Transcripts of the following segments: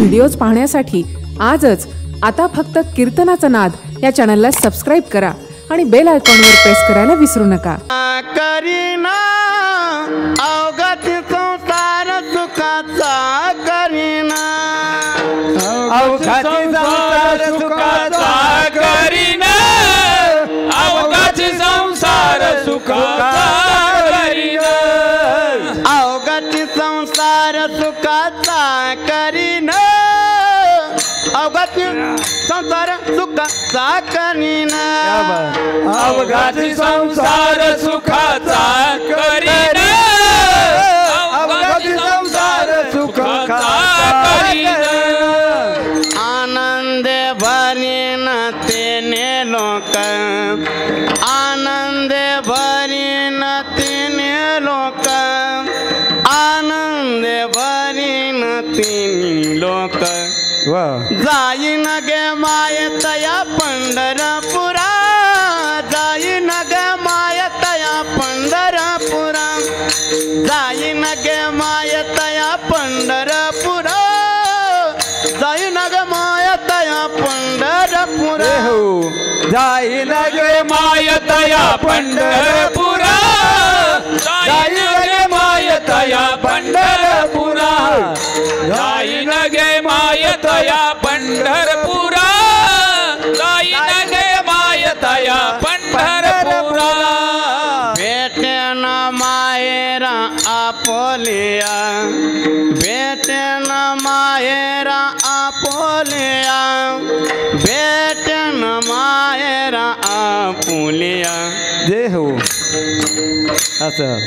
Videos पाहण्यासाठी आजच आता फक्त कीर्तनाचा नाद या चॅनलला सबस्क्राइब करा आणि बेल आयकॉनवर प्रेस करायला विसरू नका। करीना अवघात संसार सुखाचा करीना अवघात संसार सुखाचा करीना अवघात संसार सुखाचा करीना अवघात संसार सुखाचा करीना अवघात संसार सुखाचा करीना अवघात संसार सुखाचा करीना अवघात संसार सुखाचा करीना आनंद भरीन तेने लोक आनंद भरीन तेने लोक आनंद भरीन तिन्ही लोक जाईन गे मायतया पंढरपुरा जाईन गे मायतया पंढरपुरा जाईन गे मायतया पंढरपुरा जाईन गे मायतया पंढरपुरा जाईन गे मायतया पंढरपुरा जाईन गे मायतया पंढरपुरा जाईन गे मायतया पंढरपुरा जाईन गे मायतया पंढरपुरा भेटेन मायरा आपोलिया भेटेन मायरा आपोलिया भेटेन मायरा आपुलिया जय हो असं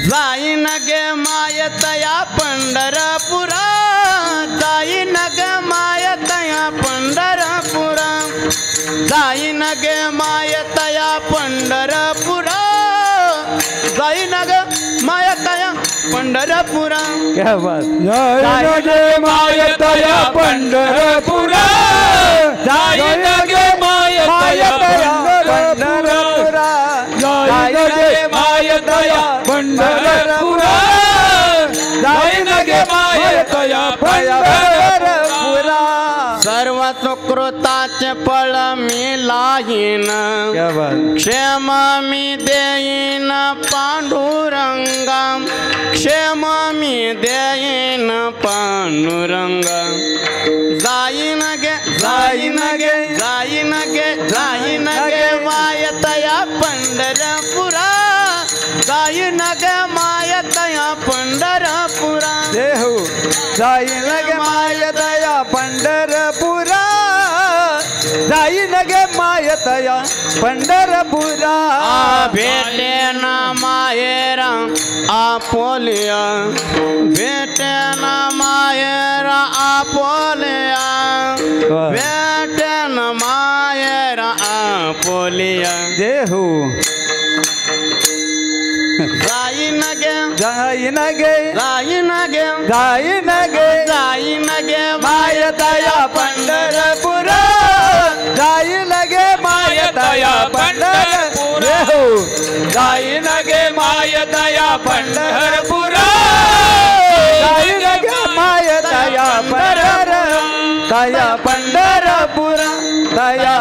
जाईन गे मायतया पंढरपुरा जाईन गे मायतया पंढरपुरा जाईन गे मायतया पंढरपुरा जाईन गे मायतया पंढरपुरा क्या बात जाईन गे मायतया पंढरपुरा जाईन गे मायतया पंढरपुरा जाईन गे मायतया पंढरपुरा जाईन गे मायतया पंढरपुरा सर्व सुकृताचे फळ मी लाहीन क्षेम मी देईन पांडुरंगा क्षेम मी देईन पांडुरंगा जाईन गे जाईन गे जाईन गे जाईन गे मायतया पंढरपुरा जाईन गे मायतया पंढरपुरा देहू जाईन गे मायतया पंढरपुरा जाईन गे मायतया पंढरपुरा भेटे ना मायरा आपोलिया भेटे ना मायरा आपोलिया भेटे ना मायरा आपोलिया देहू जाईन गे जाईन गे जाईन गे जाईन गे जाईन गे मायतया पंढरपुरा जाईन गे मायतया पंढरपुरा जाईन गे मायतया पंढरपुरा जाईन गे मायतया पंढरपुरा तया पंढरपुरा तया